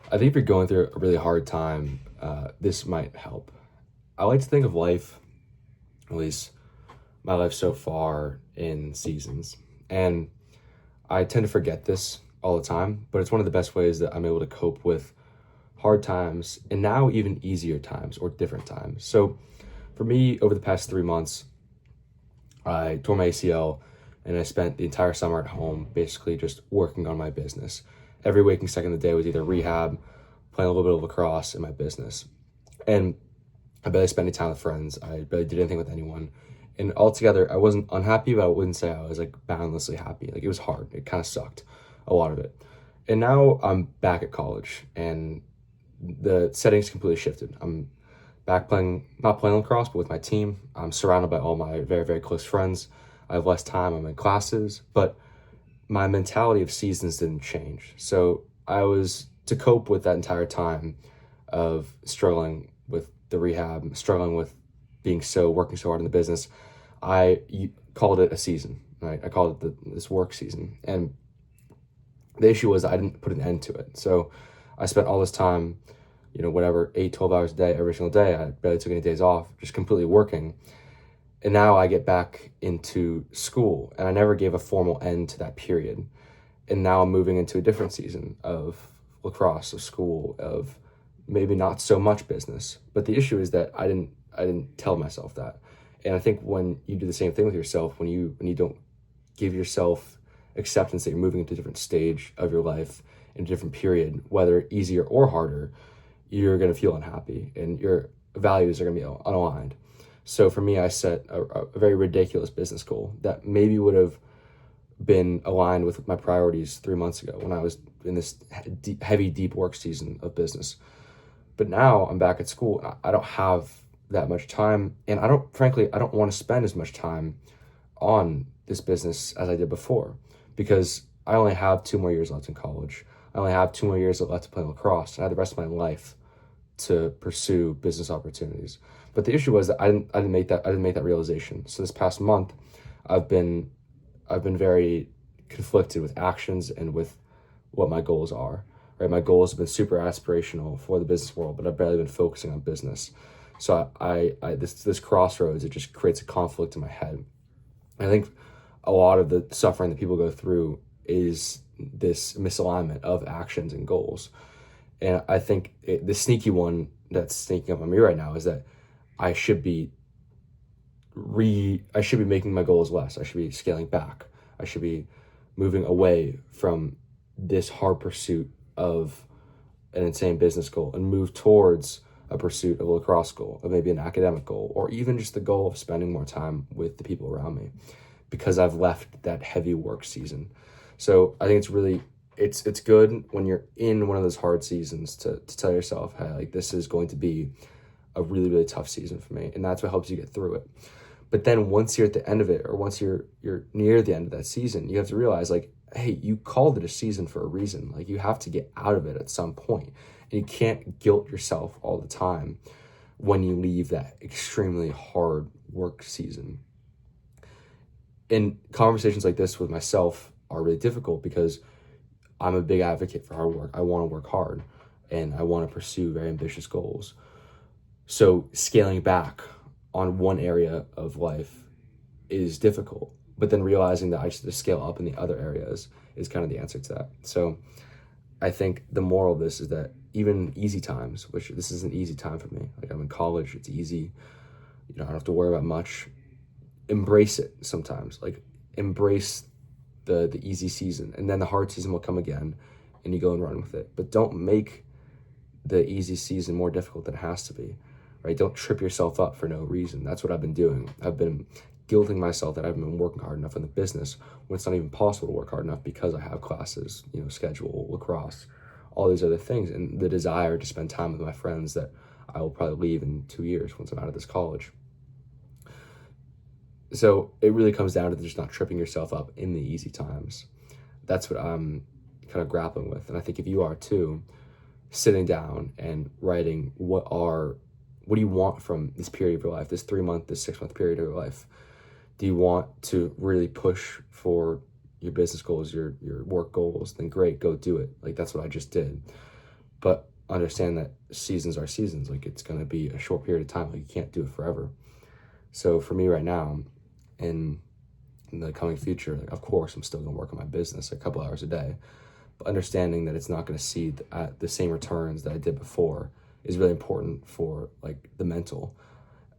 I think if you're going through a really hard time, this might help. I like to think of life, at least my life so far, in seasons. And I tend to forget this all the time, but it's one of the best ways that I'm able to cope with hard times and now even easier times or different times. So for me, over the past 3 months, I tore my ACL and I spent the entire summer at home basically just working on my business. Every waking second of the day was either rehab, playing a little bit of lacrosse, in my business. And I barely spent any time with friends. I barely did anything with anyone. And altogether, I wasn't unhappy, but I wouldn't say I was like boundlessly happy. Like it was hard. It kind of sucked, a lot of it. And now I'm back at college and the settings completely shifted. I'm back playing, not playing lacrosse, but with my team. I'm surrounded by all my very, very close friends. I have less time. I'm in classes, but my mentality of seasons didn't change. So I was to cope with that entire time of struggling with the rehab, struggling with working so hard in the business. Called it a season, right? I called it this work season, and the issue was I didn't put an end to it. So I spent all this time, whatever, 8, 12 hours a day, every single day. I barely took any days off, just completely working. And now I get back into school and I never gave a formal end to that period. And now I'm moving into a different season of lacrosse, of school, of maybe not so much business. But the issue is that I didn't tell myself that. And I think when you do the same thing with yourself, when you don't give yourself acceptance that you're moving into a different stage of your life in a different period, whether easier or harder, you're going to feel unhappy and your values are going to be unaligned. So for me, I set a very ridiculous business goal that maybe would have been aligned with my priorities 3 months ago when I was in this heavy, deep work season of business. But now I'm back at school. I don't have that much time, and frankly, I don't want to spend as much time on this business as I did before because I only have 2 more years left in college. I only have 2 more years left to play lacrosse, and I have the rest of my life to pursue business opportunities. But the issue was that I didn't make that realization. So this past month, I've been I've been very conflicted with actions and with what my goals are. Right, my goals have been super aspirational for the business world, but I've barely been focusing on business. So this crossroads, it just creates a conflict in my head. I think a lot of the suffering that people go through is this misalignment of actions and goals. And I think the sneaky one that's sneaking up on me right now is that I should be I should be making my goals less. I should be scaling back. I should be moving away from this hard pursuit of an insane business goal and move towards a pursuit of a lacrosse goal, of maybe an academic goal, or even just the goal of spending more time with the people around me because I've left that heavy work season. So I think it's good when you're in one of those hard seasons to tell yourself, hey, like this is going to be a really, really tough season for me. And that's what helps you get through it. But then once you're at the end of it, or once you're near the end of that season, you have to realize like, hey, you called it a season for a reason. Like you have to get out of it at some point. And you can't guilt yourself all the time when you leave that extremely hard work season. And conversations like this with myself are really difficult because I'm a big advocate for hard work. I want to work hard and I want to pursue very ambitious goals. So scaling back on one area of life is difficult, but then realizing that I just have to scale up in the other areas is kind of the answer to that. So I think the moral of this is that even easy times, which this is an easy time for me, like I'm in college, it's easy, I don't have to worry about much. Embrace it sometimes, like embrace the easy season, and then the hard season will come again and you go and run with it. But don't make the easy season more difficult than it has to be, right? Don't trip yourself up for no reason. That's what I've been doing. I've been guilting myself that I haven't been working hard enough in the business when it's not even possible to work hard enough because I have classes, schedule, lacrosse, all these other things, and the desire to spend time with my friends that I will probably leave in 2 years once I'm out of this college. So it really comes down to just not tripping yourself up in the easy times. That's what I'm kind of grappling with. And I think if you are too, sitting down and writing what do you want from this period of your life, this 3 month, this 6 month period of your life? Do you want to really push for your business goals, your work goals? Then great, go do it. Like that's what I just did. but understand that seasons are seasons. Like, it's going to be a short period of time. Like, you can't do it forever. So for me right now, in the coming future, like, of course, I'm still going to work on my business a couple hours a day, but understanding that it's not going to see the same returns that I did before is really important for like the mental,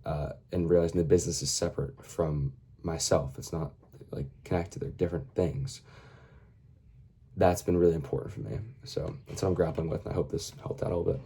and realizing the business is separate from myself. It's not like connected. They're different things. That's been really important for me. So that's what I'm grappling with, and I hope this helped out a little bit.